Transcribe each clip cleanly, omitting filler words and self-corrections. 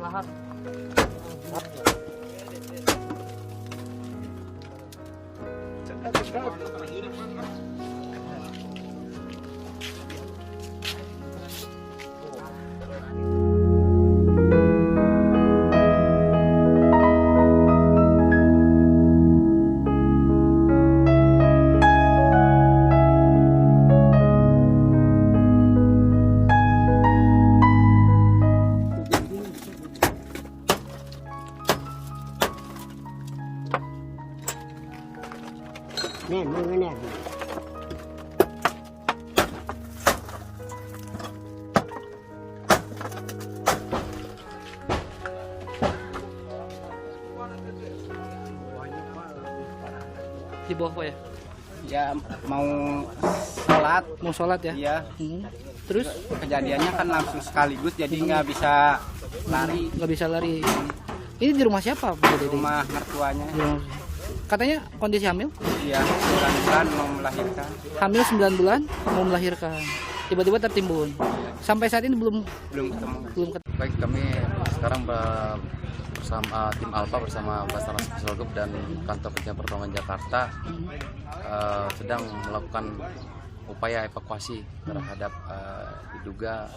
lahat. Nih, ini. Di bawah apa ya? Ya mau sholat. Mau sholat ya? Iya. Terus Kejadiannya kan langsung sekaligus, jadi nggak bisa lari. nggak bisa lari. Ini di rumah siapa, Bu Dede? Rumah mertuanya. Katanya kondisi hamil? Iya, 9 bulan mau melahirkan. Hamil 9 bulan mau melahirkan. Tiba-tiba tertimbun. Sampai saat ini belum Belum ketemu. Baik, kami sekarang bersama tim Alfa bersama Basarnas Keselogop dan kantor Penjagaan Pertolongan Jakarta sedang melakukan upaya evakuasi terhadap diduga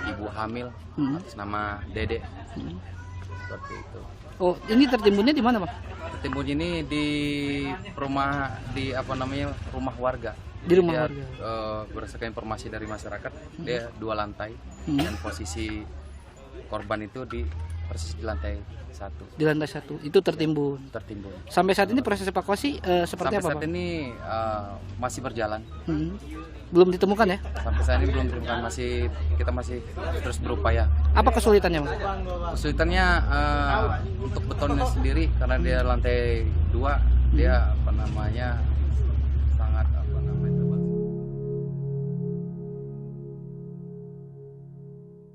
ibu hamil atas nama Dede. Seperti itu. Oh, ini tertimbunnya di mana, Pak? Tertimbun ini di rumah rumah warga. Di rumah Dia, warga. Berdasarkan informasi dari masyarakat, dia 2 lantai dan posisi korban itu persis di lantai 1. Di lantai 1 itu tertimbun. Sampai saat ini proses evakuasi seperti Sampai apa, saat Pak? ini masih berjalan. Belum ditemukan ya? Sampai saat ini belum ditemukan, kita masih terus berupaya. Apa kesulitannya, Pak? Kesulitannya untuk betonnya sendiri karena dia lantai 2, dia